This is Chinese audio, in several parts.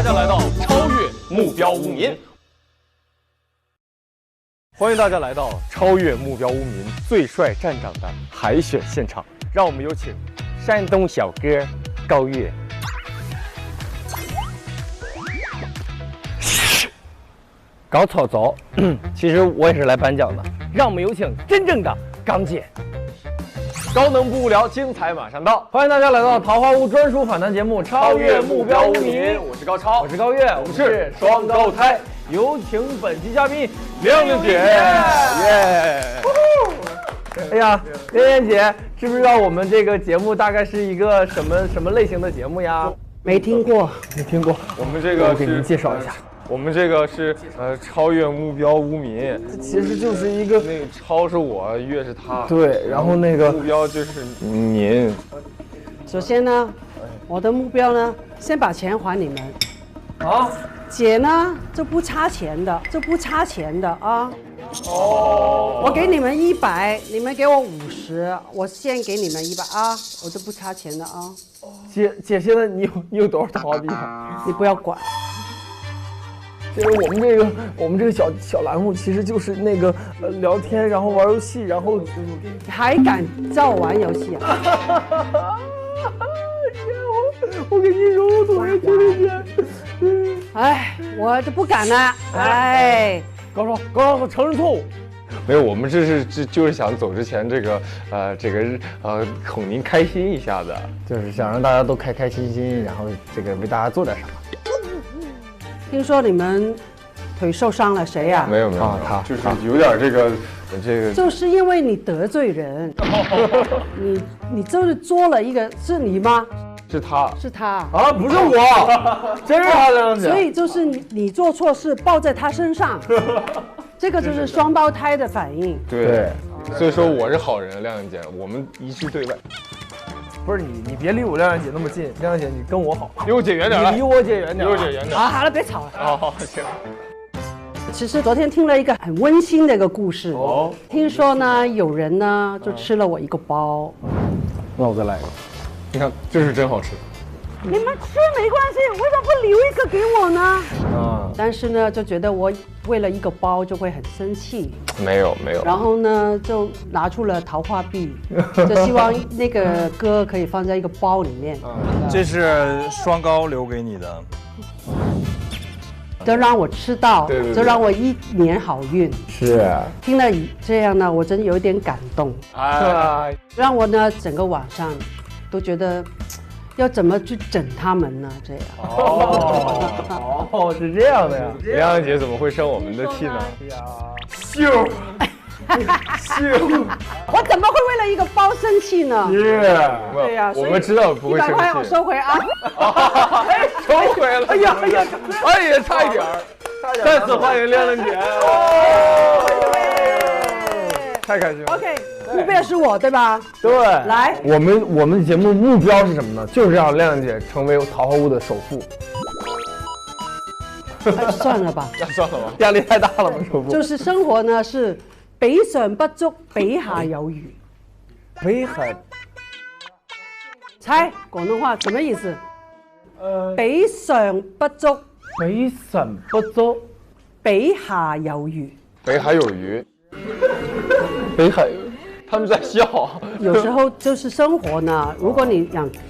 家来到超越目标无民。欢迎大家来到超越目标无民最帅站长的海选现场，让我们有请山东小哥高月。搞草凿，其实我也是来颁奖的，让我们有请真正的刚姐。高能不无聊，精彩马上到！欢迎大家来到桃花坞专属访谈节目《超越目标无民》，我是高超，我是高月，我们是双胞胎。有请本期嘉宾亮亮姐，耶！哎呀，亮亮姐，知不知道我们这个节目大概是一个什么类型的节目呀？没听过，没听过。我们这个我给您介绍一下。我们这个是超越目标无民，其实就是一个那个超是我，越是他。对，然后那个目标就是您。首先呢，我的目标呢，先把钱还你们。啊？姐呢就不差钱的，啊。哦。我给你们100，你们给我50，我先给你们100啊，我就不差钱的啊。姐，现在你有多少桃花币啊？你不要管。其实我们这个小栏目其实就是那个聊天，然后玩游戏，然后还敢叫我玩游戏啊？我给你揉腿，姐。哎，我就不敢了。哎，高超，承认错误。没有，我们就是想走之前哄您开心一下的，就是想让大家都开开心心，然后这个为大家做点啥。听说你们腿受伤了，谁呀？没有啊，他就是有点这个，就是因为你得罪人，你就是做了一个，是你吗？是他，是他啊，不是我，真是他这样子。所以就是你做错事报在他身上，这个就是双胞胎的反应。对，所以说我是好人，亮亮姐，我们一致对外。不是你别离我亮亮姐那么近，亮亮姐你跟我好，离我姐远点，离我姐远点，离我姐远点。啊，好了，别吵了。哦，行。其实昨天听了一个很温馨的一个故事，听说呢有人呢就吃了我一个包，那我再来一个，你看这是真好吃。你们吃没关系，为什么不留一个给我呢？啊！但是呢，就觉得我为了一个包就会很生气。没有。然后呢，就拿出了桃花币，就希望那个歌可以放在一个包里面。这是双高留给你的，就让我吃到，对就让我1年好运。是。听了这样呢，我真有点感动。哎，让我呢整个晚上都觉得。要怎么去整他们呢？这样是这样的呀。亮亮姐怎么会生我们的气呢？秀，我怎么会为了一个包生气呢？对呀，我们知道不会生气。100块我收回啊！收回了。哎呀，差一点儿。再次欢迎亮亮姐。太开心了。OK。目标是我，对吧？对，来，我们节目目标是什么呢？就是让亮亮姐成为桃花坞的首富。算了吧，算了吧，压力太大了吧，首富。就是生活呢是比上不足，比下有余。比下，猜广东话什么意思？比上不足，比上不足，比下有余。北海有鱼，北海有鱼。他们在笑。有时候就是生活呢，如果你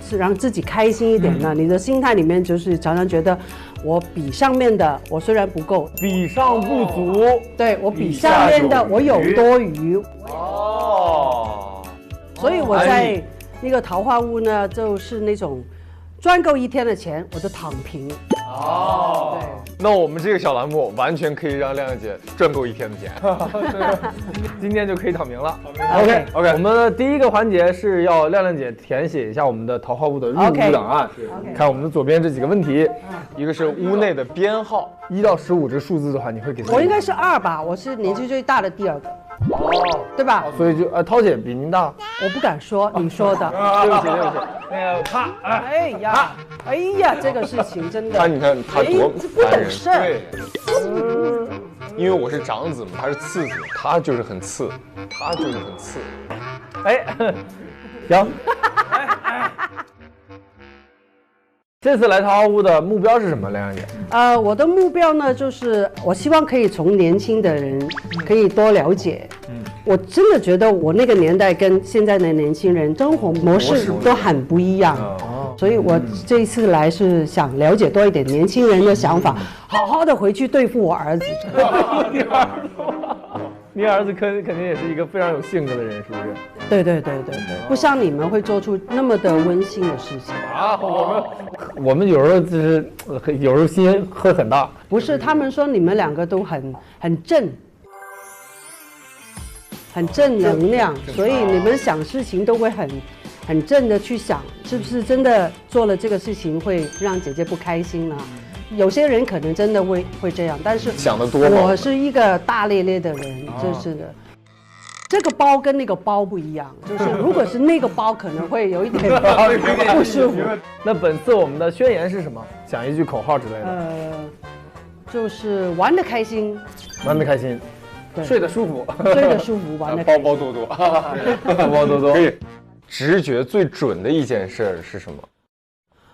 让自己开心一点呢，你的心态里面就是常常觉得我比上面的我虽然不够，比上不足，对我比下面的我有多余。哦，所以我在那个桃花坞呢，就是那种赚够1天的钱我就躺平。哦，对。那我们这个小栏目完全可以让亮亮姐赚够1天的钱。今天就可以躺平了。OK， 我们的第一个环节是要亮亮姐填写一下我们的桃花坞的入屋档案。看我们的左边这几个问题，一个是屋内的编号，1到15这数字的话，你会给？我应该是2吧，我是年纪最大的第2个。哦，对吧？所以就涛姐比您大，我不敢说，你说的。对不起，那个他，哎呀，这个事情真的。你看他多不懂事。对，因为我是长子嘛，他是次子，他就是很次。哎，行。这次来桃花坞的目标是什么，梁阳姐？我的目标呢，就是我希望可以从年轻的人可以多了解。我真的觉得我那个年代跟现在的年轻人生活模式都很不一样。所以我这一次来是想了解多一点年轻人的想法，好好的回去对付我儿子。你儿子肯定也是一个非常有性格的人，是不是？对，不像你们会做出那么的温馨的事情啊。我们有时候就是有时候心会很大。不是，他们说你们两个都很正能量，所以你们想事情都会很正的去想，是不是真的做了这个事情会让姐姐不开心呢？有些人可能真的会这样，但是想得多。我是一个大咧咧的人，就是的。这个包跟那个包不一样，就是如果是那个包，可能会有一点不舒服。那本次我们的宣言是什么？讲一句口号之类的。就是玩得开心，玩得开心，睡得舒服，睡得舒服，玩得包包多多，包包多多。可以。直觉最准的一件事是什么？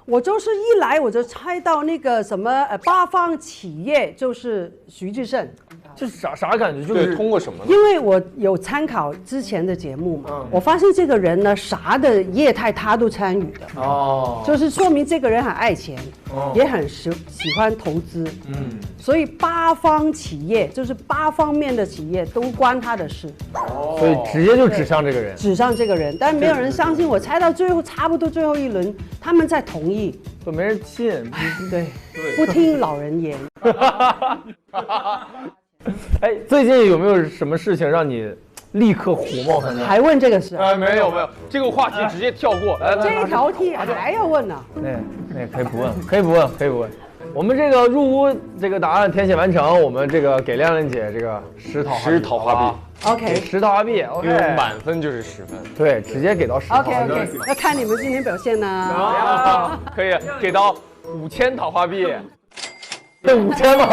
我就是一来我就猜到那个什么八方企业就是徐志胜，就是啥感觉？就是通过什么呢？因为我有参考之前的节目嘛，我发现这个人呢，啥的业态他都参与的哦，就是说明这个人很爱钱，也很喜欢投资，所以八方企业就是八方面的企业都关他的事，所以直接就指向这个人，指向这个人，但没有人相信我，猜到最后差不多最后一轮，他们在同意，都没人信，对，不听老人言。哎，最近有没有什么事情让你立刻火冒三丈？还问这个事？没有，这个话题直接跳过。这条题还要问呢？那可以不问，可以不问。我们这个入屋这个答案填写完成，我们这个给亮亮姐这个10桃花币。OK， 10桃花币 ，OK， 满分就是10分。对，直接给到10桃花币。OK， 要看你们今天表现呢。可以给到5000桃花币。这5000吗？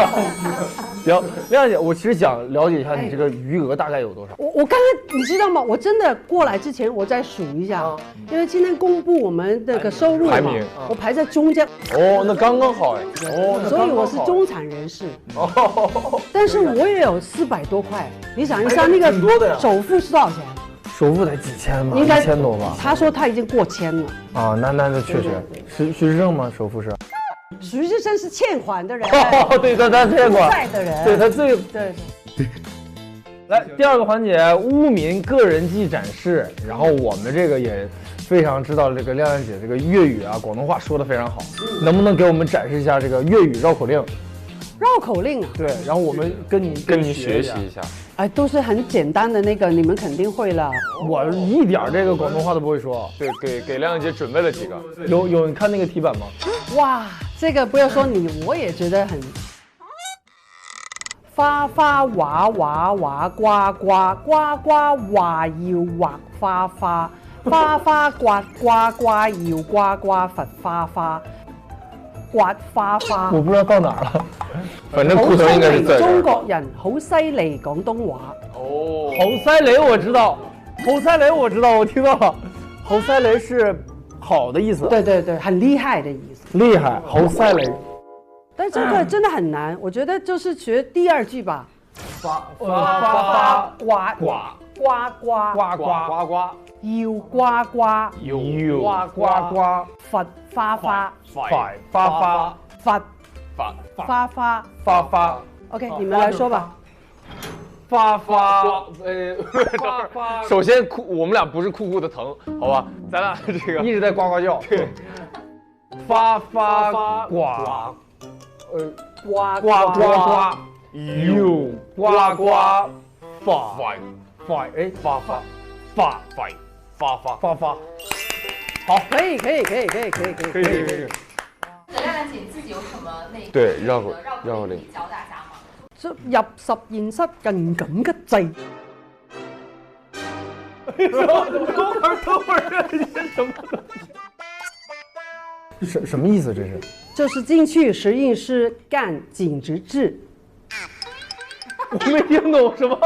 行，亮姐，我其实想了解一下你这个余额大概有多少。我刚才你知道吗？我真的过来之前我再数一下，因为今天公布我们那个收入嘛，我排在中间。哦，那刚刚好哎。所以我是中产人士。但是我也有400多块，你想一下那个首付是多少钱？首付得几千吧？应该1000多吧？他说他已经过1000了。啊，那确实。徐志胜吗？首付是？徐志胜是欠款的人。对，他欠款。债的人。对他最对。来，第二个环节，污民个人技展示。然后我们这个也非常知道这个亮亮姐这个粤语啊、广东话说的非常好，能不能给我们展示一下这个粤语绕口令？绕口令啊？对，然后我们跟你学习一下。哎，都是很简单的那个，你们肯定会了。我一点这个广东话都不会说。对，给亮亮姐准备了几个。有，你看那个题板吗？哇，这个不要说你，我也觉得很。花花娃娃娃呱呱呱呱話要畫花花，花花刮呱呱要呱呱罰花花，刮花花。我不知道到哪儿了，反正裤头应该是在这儿。中國人好犀利廣東話。哦，好犀利我知道，好犀利我知道，我听到了，好犀利是好的意思。对，很厲害的意思。厉害，好犀利。但这个真的很难，我觉得就是学第二句吧。呱呱呱要呱呱罰花花罰花花。OK， 你们来说吧。首先我们俩不是酷的疼，好吧？咱俩这个一直在呱呱叫。对，呱又呱呱发，好，可以。亮亮姐，你自己有什么那个对绕口令教大家吗？入實驗室更咁嘅掣。等会儿，什么意思？这是？就是进去实验室干紧直治。我没听懂什么？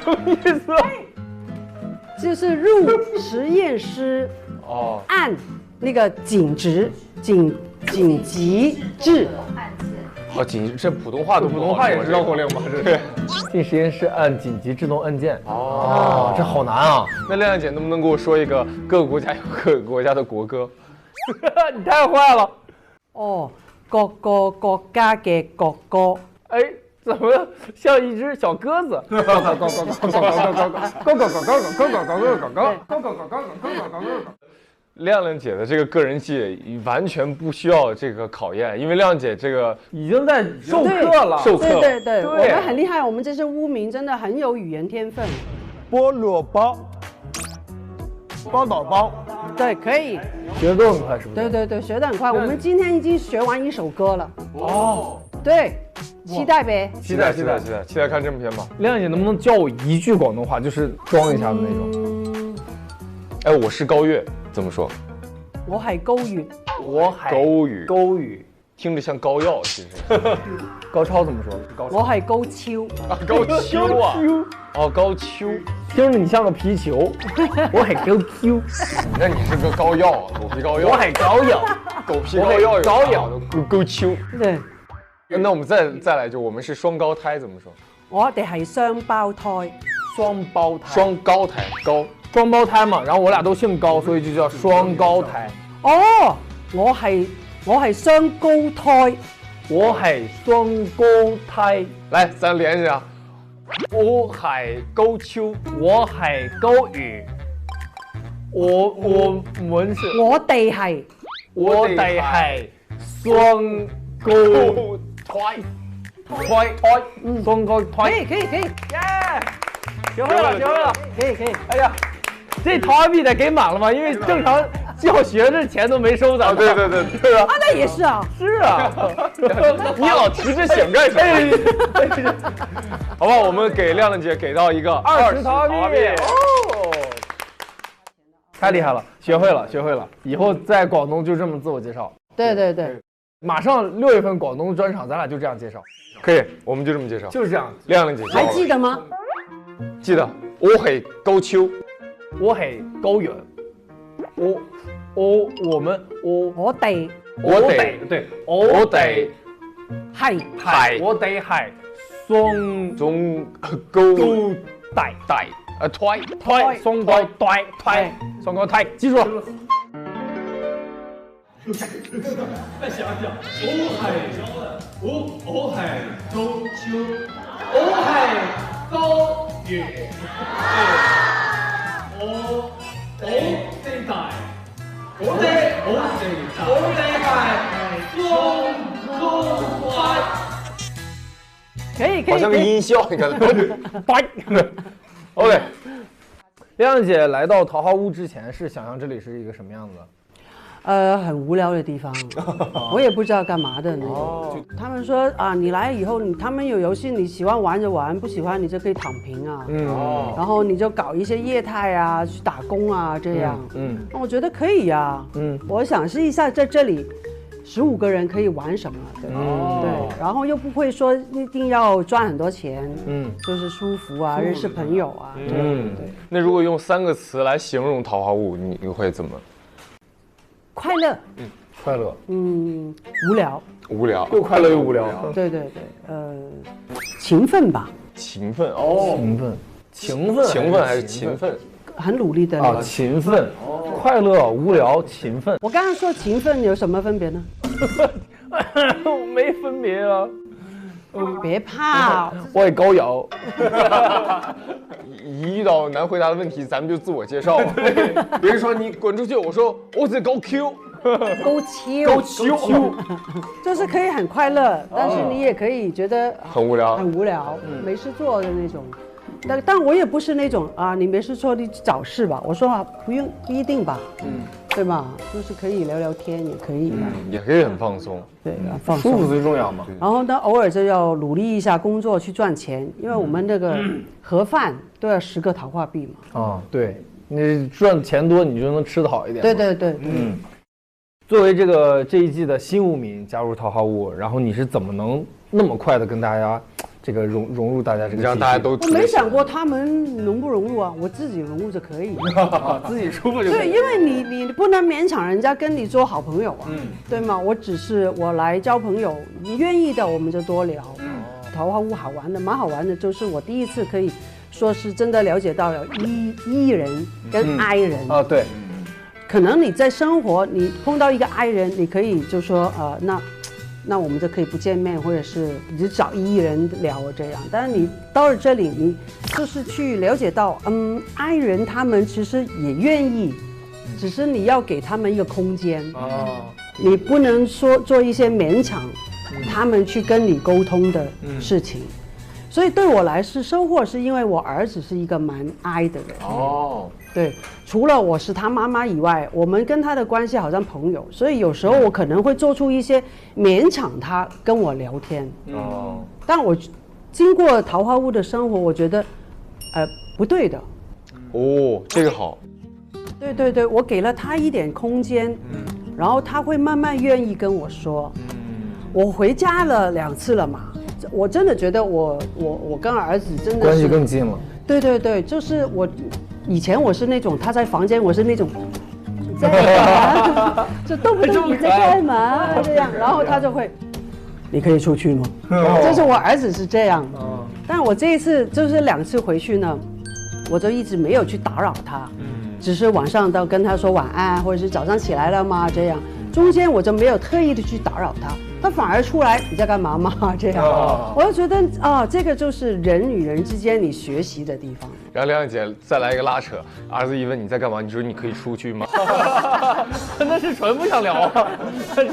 什么意思？就是入实验室哦，按那个紧急制。按键。好紧，这普通话都普通话也是绕口令吗？对。进实验室按紧急制动按键。哦，这好难啊！那亮亮姐能不能给我说一个各个国家有各个国家的国歌？你太坏了！哦，各个国家嘅国歌。哎，怎么像一只小鸽子？亮亮姐的这个个人技完全不需要这个考验，因为亮姐这个已经在授课了。授课。对，我们很厉害，我们这些污民真的很有语言天分。菠萝包，包脑包。对，可以。学得都很快，是不是？对，学得很快。我们今天已经学完一首歌了。哦。对，期待呗。期待看正片吧。亮姐能不能教我一句广东话，就是装一下的那种？哎，我是高月，怎么说？我係高月。高语，听着像膏药，其实。高超怎么说？我係高超。啊，高秋啊！哦，高秋，听着你像个皮球。我係高秋。那你是个膏药，狗皮膏药。我係膏藥，狗皮膏药有膏药的高秋。对。那我们再来，就我们是双胞胎，怎么说？我哋係雙胞胎。双胞胎。双胞胎，双胞胎嘛，然后我俩都姓高，所以就叫双高胎。哦，我係雙高胎。我係雙高胎。来，咱连一下。我係高秋，我係高宇。我們是。我哋係雙高胎。雙高胎。可以。学会了，可以。哎呀，这陶阿币得给满了吗？因为正常教学这钱都没收咱们。对啊，那也是啊。是啊，你老提这醒干什么？好吧，我们给亮亮姐给到一个20陶阿币。哦，太厉害了，学会了，以后在广东就这么自我介绍。对。马上6月份广东专场，咱俩就这样介绍。可以，我们就这么介绍。就是这样。亮亮姐还记得吗？记得。我係高秋，我係高遠，我們哋對，我哋係我哋係雙高大胎雙高胎，記住了。再想想，我係高秋，我係高遠，我哋係雙高胎。可以。好像个音效，你看。OK， 亮亮姐来到桃花坞之前是想象这里是一个什么样子？很无聊的地方，我也不知道干嘛的那种。他们说啊，你来以后，他们有游戏，你喜欢玩就玩，不喜欢你就可以躺平啊。然后你就搞一些业态啊，去打工啊，这样。那我觉得可以呀。我想试一下在这里，15个人可以玩什么？对，然后又不会说一定要赚很多钱。就是舒服啊，认识朋友啊。对。那如果用3个词来形容桃花坞，你会怎么？快乐，快乐，无聊，又快乐又无聊。对，勤奋吧。勤奋哦，勤奋还是勤奋？很努力的啊，勤奋，快乐、无聊、勤奋。我刚刚说勤奋有什么分别呢？没分别啊。别怕，我也高瑶。一遇到难回答的问题，咱们就自我介绍。别人说你滚出去，我说我是高 Q。高秋，就是可以很快乐，但是你也可以觉得很无聊，没事做的那种。但我也不是那种啊，你没事做你找事吧。我说啊，不一定吧，对吧？就是可以聊聊天，也可以，也可以很放松，对啊，放松，舒服最重要嘛。然后呢，偶尔就要努力一下工作去赚钱，因为我们那个盒饭都要10个桃花币嘛。啊，对，你赚钱多，你就能吃得好一点。对。作为这一季的新无名加入桃花坞，然后你是怎么能那么快的跟大家这个融入大家这个，让大家都我没想过他们融不融入啊，我自己融入就可以。自己舒服就可对，以。因为你不能勉强人家跟你做好朋友啊，对吗？我只是我来交朋友，你愿意的我们就多聊。桃花坞好玩的，蛮好玩的，就是我第一次可以说是真的了解到有E人跟 I 人啊，对，可能你在生活，你碰到一个 I 人，你可以就说那我们就可以不见面，或者是你就找E人聊这样。但是你到了这里，你就是去了解到，I 人他们其实也愿意，只是你要给他们一个空间。你不能说做一些勉强他们去跟你沟通的事情。所以对我来说收获是因为我儿子是一个蛮 I 的人。对，除了我是他妈妈以外，我们跟他的关系好像朋友，所以有时候我可能会做出一些勉强他跟我聊天。但我经过桃花坞的生活，我觉得不对的。这个好。对，我给了他一点空间，然后他会慢慢愿意跟我说。我回家了2次了嘛，我真的觉得我跟儿子真的是关系更近了。对，就是以前我是那种他在房间，我是那种你在干嘛？就动不动你在干嘛这样，然后他就会，你可以出去吗？就是我儿子是这样，但我这一次就是2次回去呢，我就一直没有去打扰他，只是晚上都跟他说晚安，或者是早上起来了吗这样，中间我就没有特意的去打扰他。他反而出来你在干嘛吗？这样，我就觉得这个就是人与人之间你学习的地方。然后亮姐再来一个拉扯，儿子一问你在干嘛，你说你可以出去吗？那是纯不想聊啊。不行，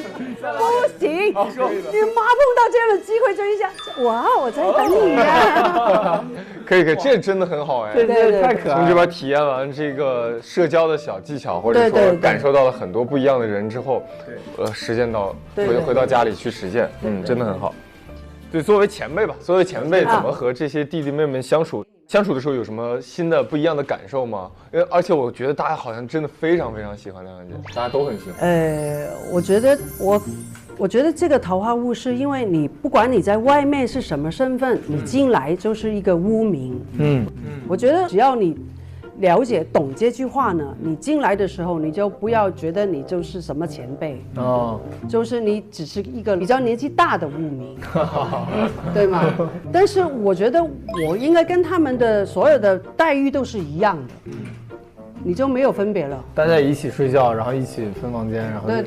你妈碰到这样的机会就一下，哇，我在等你呀。可以，这真的很好哎。对，太可爱了。从这边体验完这个社交的小技巧，或者说感受到了很多不一样的人之后，实践到回到家里去实践，真的很好。对，作为前辈吧，作为前辈怎么和这些弟弟妹妹相处的时候有什么新的不一样的感受吗？而且我觉得大家好像真的非常非常喜欢亮亮姐，大家都很喜欢。我觉得这个桃花坞是因为你不管你在外面是什么身份，你进来就是一个污名。我觉得只要你了解懂这句话呢，你进来的时候你就不要觉得你就是什么前辈就是你只是一个比较年纪大的污名，对吗？但是我觉得我应该跟他们的所有的待遇都是一样的。你就没有分别了，大家一起睡觉，然后一起分房间，然后对，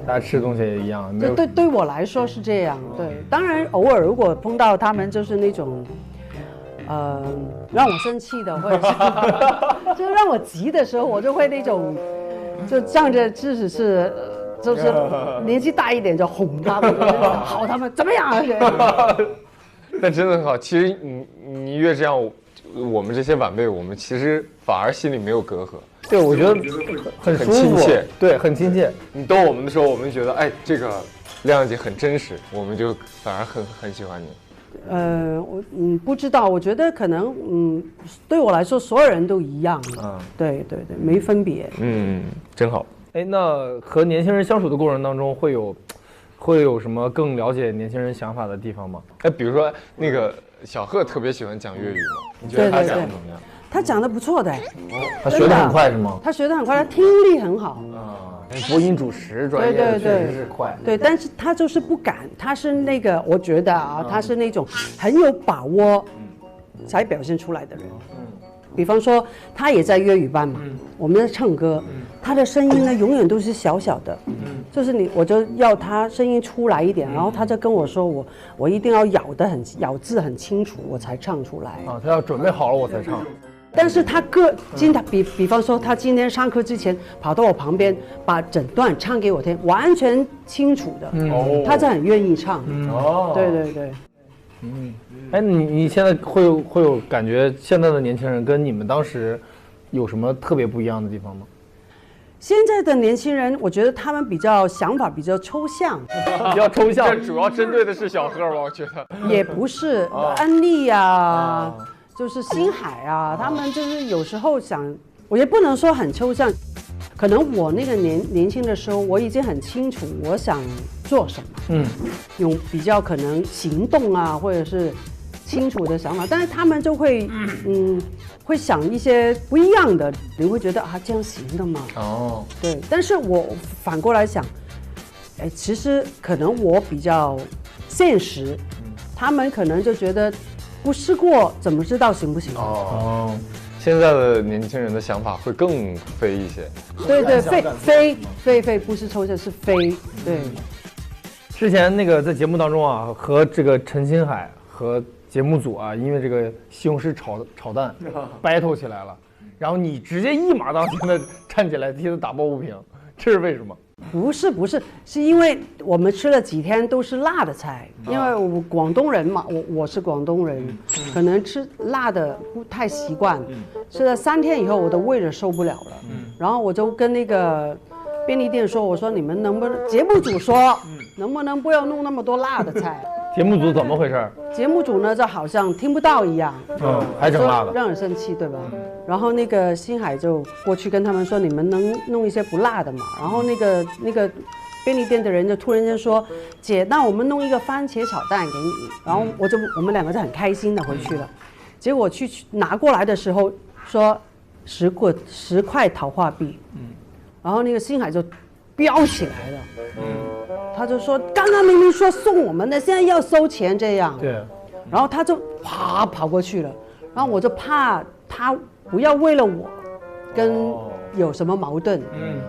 大家吃的东西也一样。对我来说是这样。对，当然偶尔如果碰到他们就是那种，让我生气的，或者是就让我急的时候，我就会那种，就仗着自己是，就是年纪大一点就哄他们，好他们怎么样啊？但真的很好，其实你越这样。我们这些晚辈，我们其实反而心里没有隔阂。对，我觉得很舒服，亲切，对，很亲切。你逗我们的时候，我们觉得，这个亮亮姐很真实，我们就反而很喜欢你。我不知道，我觉得可能对我来说，所有人都一样。对，没分别。真好。那和年轻人相处的过程当中，会有什么更了解年轻人想法的地方吗？比如说那个小贺特别喜欢讲粤语嘛，你觉得他讲的怎么样？他讲的不错的，他学得很快是吗？他学得很快，他听力很好播音主持专业的确实是快。对，但是他就是不敢，他是那个，我觉得他是那种很有把握才表现出来的人。比方说，他也在粤语班嘛，我们在唱歌，他的声音呢永远都是小小的，就是我就要他声音出来一点，然后他就跟我说，我一定要咬字很清楚，我才唱出来。他要准备好了我才唱。但是他比方说他今天上课之前跑到我旁边，把整段唱给我听，完全清楚的，他就很愿意唱。对。你现在会有感觉，现在的年轻人跟你们当时有什么特别不一样的地方吗？现在的年轻人，我觉得他们想法比较抽象，比较抽象。这主要针对的是小贺吧，我觉得。也不是，安利啊，就是星海啊，他们就是有时候我也不能说很抽象，可能我那个年轻的时候，我已经很清楚我想做什么，用比较可能行动啊，或者是清楚的想法，但是他们就会会想一些不一样的，你会觉得啊这样行的吗？哦，对，但是我反过来想，哎，其实可能我比较现实，他们可能就觉得不试过怎么知道行不行？哦，现在的年轻人的想法会更飞一些。对对，飞不是抽象是飞，对。之前那个在节目当中啊，和这个陈星海和节目组啊，因为这个西红柿炒蛋 battle 起来了，然后你直接一马当先的站起来替他打抱不平，这是为什么？不是，是因为我们吃了几天都是辣的菜，因为我广东人嘛，我是广东人，可能吃辣的不太习惯，吃了3天以后我的胃就受不了了，然后我就跟那个便利店说，我说你们能不能，节目组说能不能不要弄那么多辣的菜？节目组怎么回事？节目组呢就好像听不到一样，还整辣的，让人生气，对吧？然后那个星海就过去跟他们说，你们能弄一些不辣的嘛？然后那个便利店的人就突然间说，姐，那我们弄一个番茄炒蛋给你。然后我们2个就很开心的回去了。结果去拿过来的时候说10块桃花币，然后那个星海就飙起来了，他就说刚刚明明说送我们的，现在要收钱这样。对，然后他就啪跑过去了，然后我就怕他不要为了我跟有什么矛盾。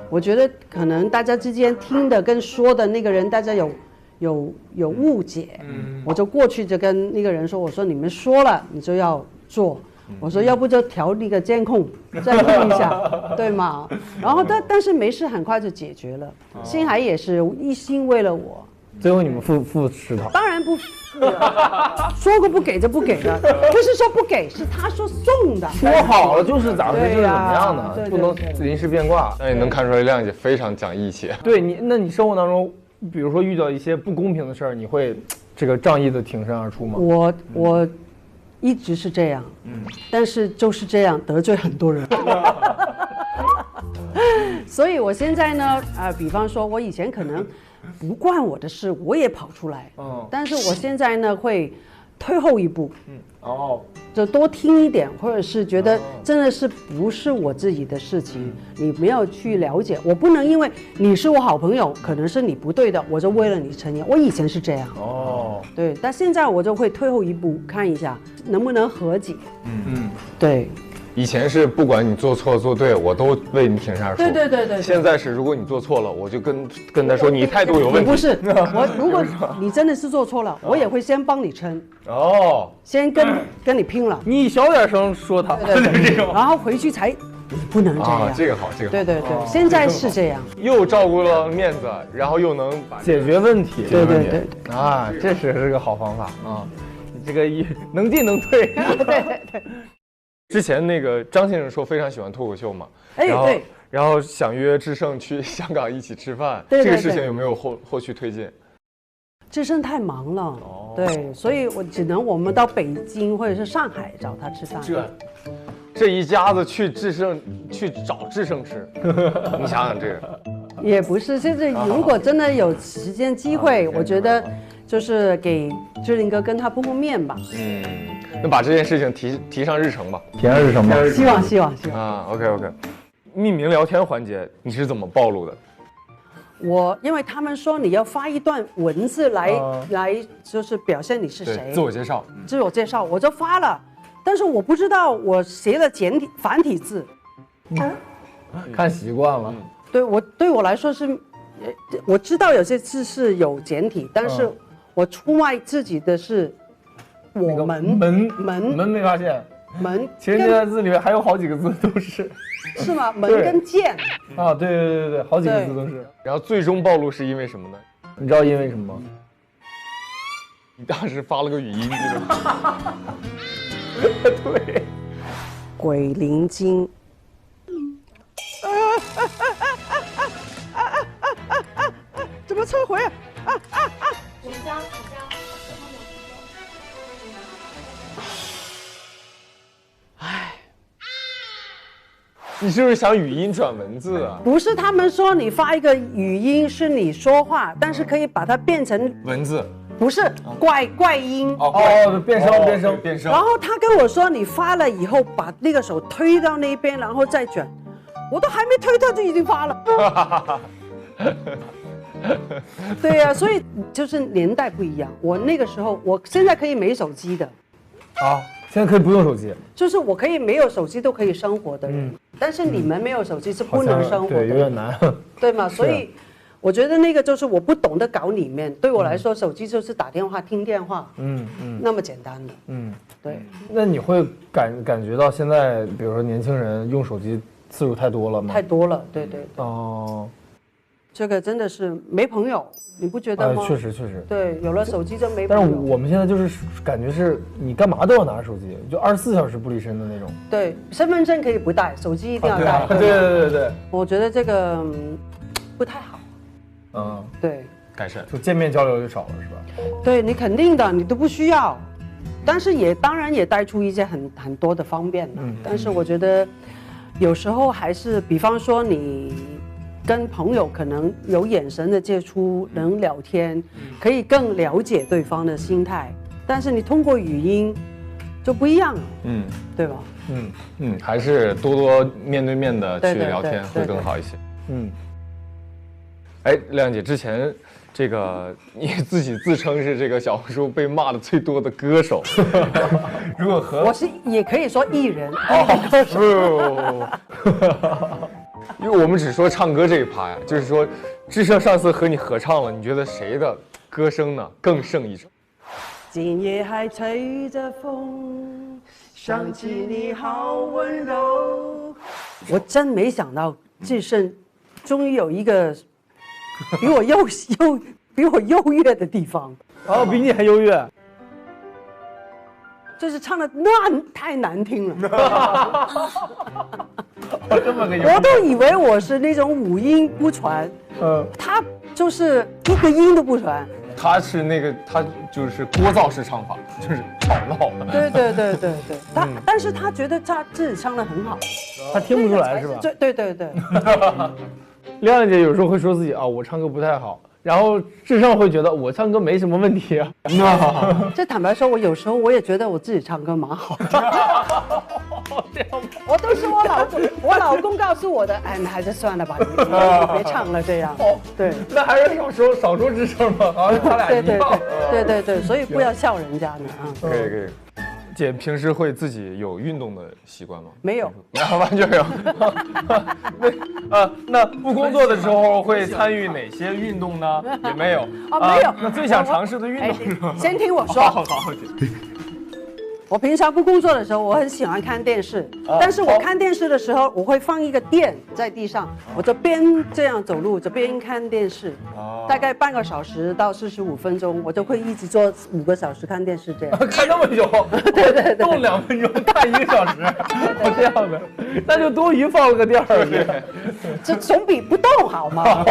我觉得可能大家之间听的跟说的那个人，大家有误解。我就过去就跟那个人说，我说你们说了你就要做。我说要不就调那个监控再录一下，对吗？然后但是没事，很快就解决了。星海也是一心为了我。最后你们付10套？当然不，说过不给就不给了，不是说不给，是他说送的。说好了就是咋回事，就是怎么样的，不能临时变卦。那也能看出来亮姐非常讲义气。对你，那你生活当中，比如说遇到一些不公平的事儿，你会这个仗义的挺身而出吗？我一直是这样，但是就是这样得罪很多人。所以我现在呢，比方说我以前可能不关我的事，我也跑出来，但是我现在呢会退后一步，就多听一点，或者是觉得真的是不是我自己的事情，你没有去了解，我不能因为你是我好朋友，可能是你不对的，我就为了你承认。我以前是这样，对，但现在我就会退后一步，看一下能不能和解。对。以前是不管你做错做对，我都为你挺身而出。对。现在是如果你做错了，我就跟他说你态度有问题。不是我，如果你真的是做错了，我也会先帮你撑。先跟你拼了。你小点声说他。对，然后回去才你不能这样。这个好，这个好。对，现在是这样。又照顾了面子，然后又能解决问题。对。这是个好方法啊！你这个能进能退。对。之前那个张先生说非常喜欢脱口秀嘛，对，然后想约志胜去香港一起吃饭，对这个事情有没有后续推进？志胜太忙了，对，所以我只能我们到北京或者是上海找他吃饭。这一家子去找志胜吃，你想想这个。也不是，现在如果真的有时间机会，我觉得就是给志玲哥跟他碰面吧。那把这件事情提上日程吧。提上日程吧。希望啊。OK。匿名聊天环节你是怎么暴露的？因为他们说你要发一段文字来就是表现你是谁，自我介绍，我就发了，但是我不知道我写了繁体字，看习惯了。对我来说是，我知道有些字是有简体，但是我出卖自己的是我们门没发现。门，其实那个字里面还有好几个字都是吗？门跟剑啊，对，好几个字都是。然后最终暴露是因为什么呢？你知道因为什么吗？你当时发了个语音，记得吗？对，鬼灵精。怎么撤回啊？纸浆。你是不是想语音转文字啊？不是，他们说你发一个语音是你说话，但是可以把它变成文字。不是怪音。变声。然后他跟我说，你发了以后把那个手推到那边，然后再卷。我都还没推，他就已经发了。对呀，所以就是年代不一样。我那个时候，我现在可以没手机的。啊，现在可以不用手机。就是我可以没有手机都可以生活的人，但是你们没有手机是不能生活的，对，有点难。对吗？所以我觉得那个就是我不懂得搞里面，对我来说，手机就是打电话、听电话，那么简单的。对。那你会感觉到现在，比如说年轻人用手机次数太多了吗？太多了，对。哦。这个真的是没朋友，你不觉得吗？确实。对，有了手机就没朋友。但是我们现在就是感觉是你干嘛都要拿着手机，就24小时不离身的那种。对，身份证可以不带，手机一定要带。对。我觉得这个不太好。对。改善，就见面交流就少了，是吧？对你肯定的，你都不需要，但是当然也带出一些很多的方便了。但是我觉得有时候还是，比方说你跟朋友可能有眼神的接触，能聊天，可以更了解对方的心态。但是你通过语音就不一样了，对吧？还是多面对面的去聊天会更好一些。哎，亮姐，之前这个你自己自称是这个小红书被骂的最多的歌手，如果和我也可以说艺人，因为我们只说唱歌这一趴呀，就是说，智胜上次和你合唱了，你觉得谁的歌声呢更胜一筹？今夜还吹着风，想起你好温柔。我真没想到智胜终于有一个比我优越的地方。比你还优越。就是唱的那太难听了。我都以为我是那种五音不全，他就是一个音都不全。他就是聒噪式唱法，就是吵闹的。对，但是他觉得他自己唱的很好，他听不出来是吧？对。亮亮姐有时候会说自己我唱歌不太好。然后智胜会觉得我唱歌没什么问题啊。这坦白说，我有时候我也觉得我自己唱歌蛮好的。我都是我老公告诉我的，你还是算了吧，你别唱了这样。对，那还是少说智胜吧，好像他俩一样。对，所以不要笑人家呢啊。可以。姐平时会自己有运动的习惯吗？没有，完全没有。那不工作的时候会参与哪些运动呢？也没有。没有。那最想尝试的运动是吗？先听我说。好。我平常不工作的时候，我很喜欢看电视，但是我看电视的时候，我会放一个垫在地上，我就边这样走路，就边看电视，大概半个小时到45分钟，我就会一直做5个小时看电视这样。看那么久？对，动2分钟看1个小时，这样的，那就多余放了个垫儿。这总比不动好吗？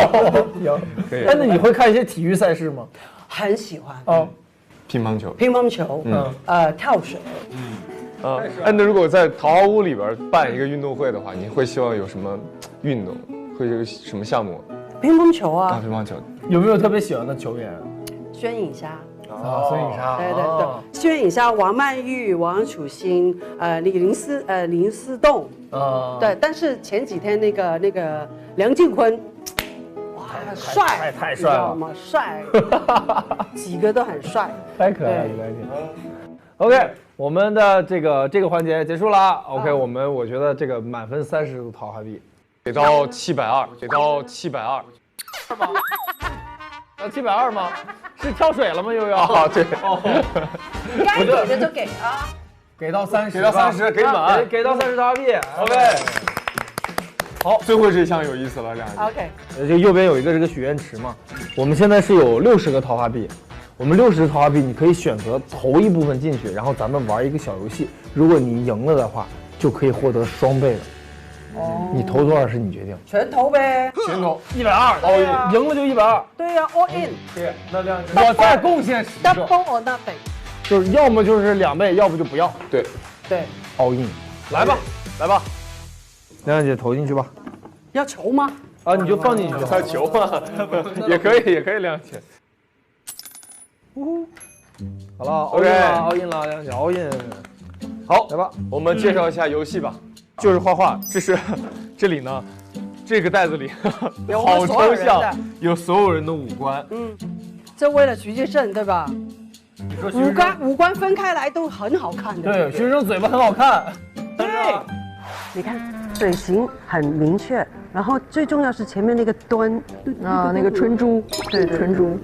行，可以。但是你会看一些体育赛事吗？很喜欢。乒乓球，跳水，那如果在桃花坞里边办一个运动会的话，你会希望有什么运动，会有什么项目？乒乓球啊。乒乓球。有没有特别喜欢的球员？孙颖莎。孙颖莎。对，孙颖莎、王曼玉、王楚钦、林思栋。对，但是前几天那个梁靖昆。帅，太帅了吗？帅，几个都很帅，太可爱了。OK， 我们的这个环节结束了。OK，我觉得这个满分30个桃花币，给到720，给到720。720吗？是跳水了吗？又要？对。该给的就给啊。给到30，给到30，给满，给到30桃花币。OK。好，最后这一项有意思了，OK。这右边有一个这个许愿池嘛，我们现在是有60个桃花币，我们60桃花币你可以选择投一部分进去，然后咱们玩一个小游戏，如果你赢了的话，就可以获得双倍的。你投多少是你决定，全投呗，全投120，赢了就120。对呀，all in。对，那亮姐，我再贡献10个 ，double or nothing，就是要么就是2倍，要不就不要。对，all in，来吧。亮姐投进去吧。要球吗？你就放进去。球嘛，也可以，亮姐。好了，OK， all in 了，亮姐 all in。好，来吧，我们介绍一下游戏吧，就是画画。这里呢，这个袋子里好抽象，有所有人的五官。这为了徐志胜对吧？五官分开来都很好看的。对，徐志胜嘴巴很好看。对，你看嘴型很明确，然后最重要是前面那个端啊，那个唇珠，对唇珠，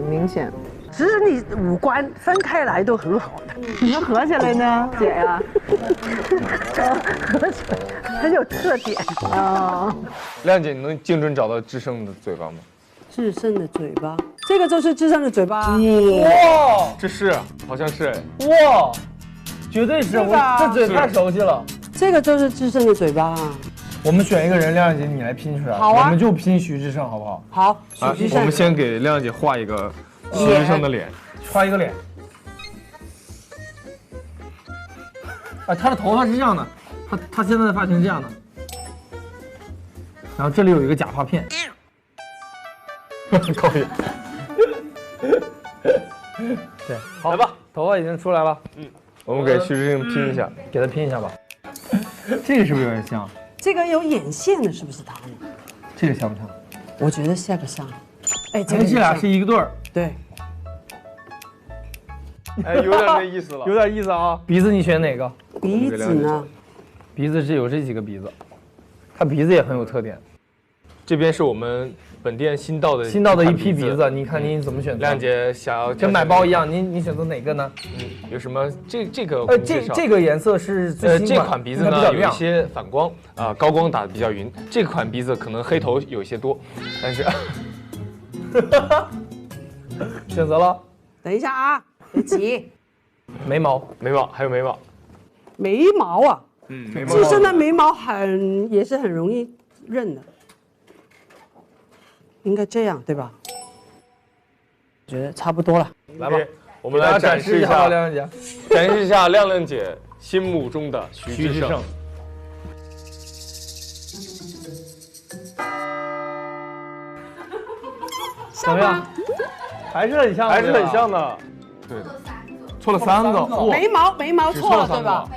明显。其实你五官分开来都很好的，你们合起来呢，姐呀？合起来很有特点啊。亮姐，你能精准找到志胜的嘴巴吗？志胜的嘴巴，这个就是志胜的嘴巴。哇，这是，好像是哎。哇，绝对是，我这嘴太熟悉了。这个就是志胜的嘴巴。我们选一个人，亮姐你来拼出来。好啊，我们就拼徐志胜，好不好？好，徐志胜。我们先给亮姐画一个徐志胜的脸，画一个脸。啊，他的头发是这样的，他现在的发型是这样的，然后这里有一个假发片。可以。对，好，来吧，头发已经出来了。我们给徐志胜拼一下，给他拼一下吧。这个是不是有点像？这个有眼线的，是不是他呢？这个像不像？我觉得像不像？哎，这俩是一个对儿。对。哎，有点那意思了，有点意思啊。鼻子你选哪个？鼻子呢？鼻子是有这几个鼻子，他鼻子也很有特点。这边是我们本店新到的一批鼻子，你看你怎么选择？亮姐想要跟买包一样，你选择哪个呢？有什么这个？这个颜色是最新款，这款鼻子呢有一些反光啊，高光打的比较匀。这款鼻子可能黑头有一些多，但是选择了。等一下啊，别急。眉毛还有眉毛。眉毛啊，眉毛。自身的眉毛也是很容易认的。应该这样对吧？觉得差不多了，来吧，我们来展示一下亮姐，展示一下亮亮姐心目中的徐志胜。怎么样？还是很像，还是很像的。对的，错了3个。眉毛错了对吧？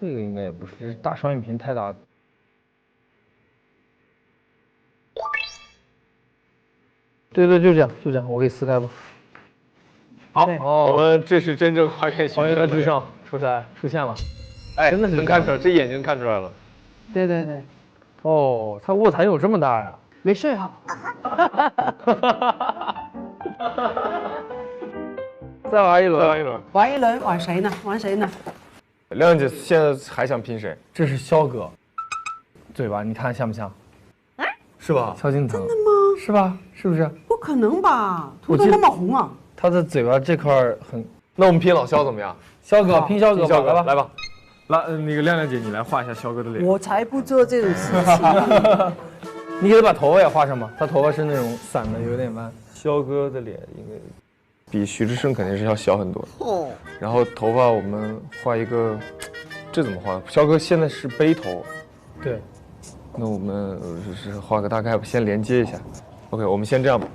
这个应该也不是，这是大双眼皮太大。对，就这样，我给撕开吧。好，我们这是真正还原志胜出现了。哎，真的是能看出来，这眼睛看出来了。对。哦，他卧蚕有这么大呀？没睡好。再玩一轮。玩谁呢？亮姐现在还想拼谁？这是肖哥，嘴巴你看像不像？是吧？萧敬腾。真的吗？是吧？是不是？不可能吧？涂得那么红啊！他的嘴巴这块很……那我们拼老肖怎么样？肖哥拼肖哥吧，来吧。那个亮亮姐，你来画一下肖哥的脸。我才不做这种事情。你给他把头发也画上吧，他头发是那种散的，有点弯。肖哥的脸应该比徐志胜肯定是要小很多的。哦。然后头发我们画一个，这怎么画？肖哥现在是背头。对。那我们是画个大概，先连接一下。OK， 我们先这样吧。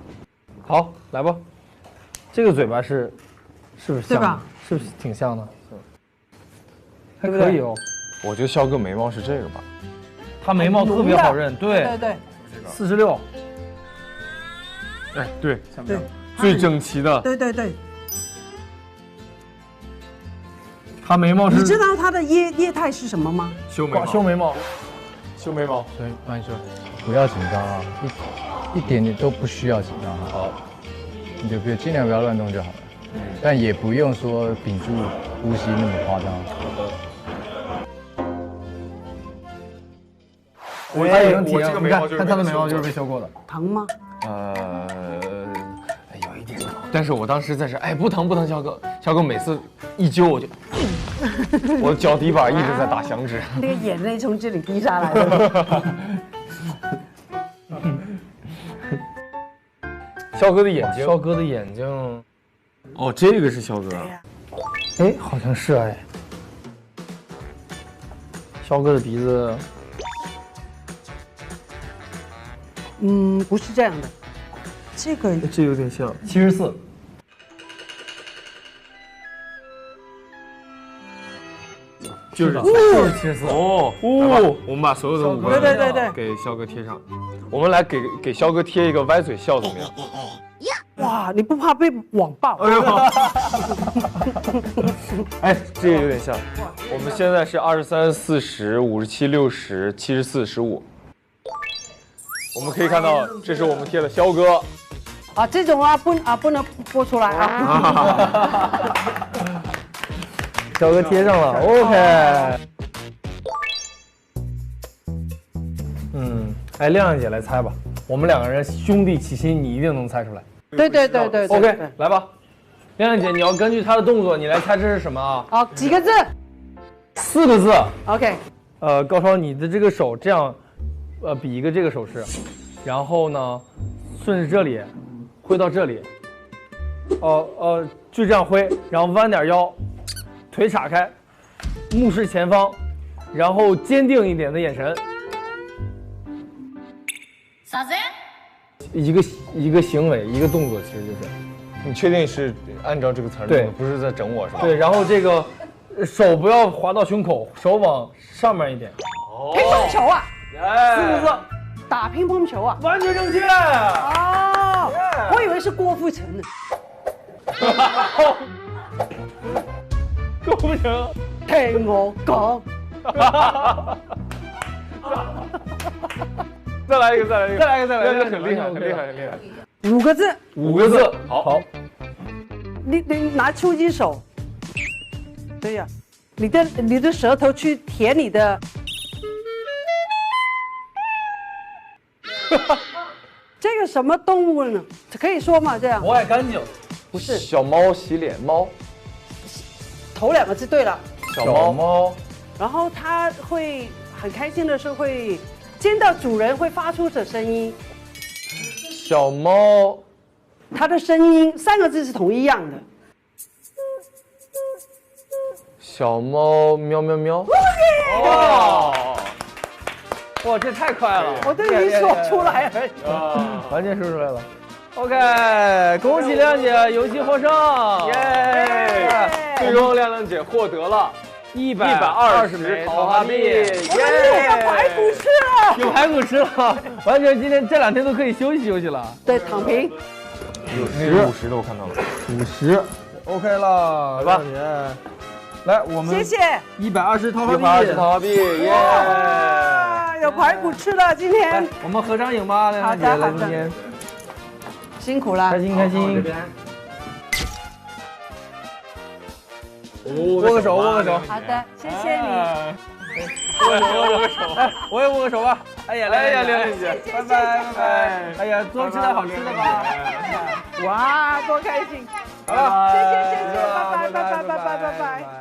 好，来吧。这个嘴巴是不是像？对吧？是不是挺像的？还可以哦。我觉得肖哥眉毛是这个吧。他眉毛特别好认，对。46。哎，对，像不像？最整齐的。对。他眉毛是。你知道他的业态是什么吗？修眉毛。对，慢说。不要紧张啊，一点点都不需要紧张。好，你就尽量不要乱动就好了。但也不用说屏住呼吸那么夸张。我已经体验，你看他的眉毛就是被修过的。疼吗？有一点疼，但是我当时在这，哎，不疼，肖哥每次一揪我就，我脚底板一直在打响指，那个眼泪从这里滴下来的。肖哥的眼睛，哦，这个是肖哥，哎，好像是哎。肖哥的鼻子，不是这样的，这个这有点像74。就是74哦，我们把所有的五官对给肖哥贴上。我们来给肖哥贴一个歪嘴笑怎么样？哇，你不怕被网暴？哎呦，哎，这个有点像。我们现在是23、40、57、60、74、15。我们可以看到，这是我们贴的肖哥。啊，这种不能播出来啊。肖哥贴上了 ，OK。哎，亮亮姐来猜吧，我们2个人兄弟齐心，你一定能猜出来。对。OK， 来吧，亮亮姐，你要根据他的动作，你来猜这是什么啊？好，几个字？4个字。OK。高超，你的这个手这样，比一个这个手势，然后呢，顺着这里挥到这里，就这样挥，然后弯点腰，腿岔开，目视前方，然后坚定一点的眼神。啥子？一个行为，一个动作，其实就是。你确定是按照这个词儿对，不是在整我是吧？对，然后这个手不要滑到胸口，手往上面一点。乒乓球啊，4个字，打乒乓球啊，完全正确。哦，我以为是郭富城呢。郭富城，听我讲。再来一个，很厉害5个字，5个字，好。你拿出击手，对呀，你的舌头去舔你的，这个什么动物呢？可以说吗？这样不爱干净，不是小猫洗脸，猫，头2个字对了，小猫，然后它会很开心的时候会见到主人会发出的声音，小猫，它的声音3个字是同一样的。小猫喵喵喵。哇，这太快了！我都已经说出来了，完全说出来了。OK， 恭喜亮姐游戏获胜，耶！最终亮亮姐获得了120枚桃花币，耶！有排骨吃了，有排骨吃了，完全今天这2天都可以休息休息了。对，躺平。有50的我看到了，50 ，OK 了，来吧，亮姐，来我们谢谢120桃花币，120桃花币，耶！有排骨吃了，今天我们合张影吧，亮姐，来今天辛苦了，开心开心。握个手，握个手。好的，谢谢你。握个手，哎，我也握个手吧。哎呀，亮亮姐，拜拜拜拜。哎呀，多吃点好吃的吧。哇，多开心！好了，谢谢，拜拜，拜拜，拜拜，拜拜。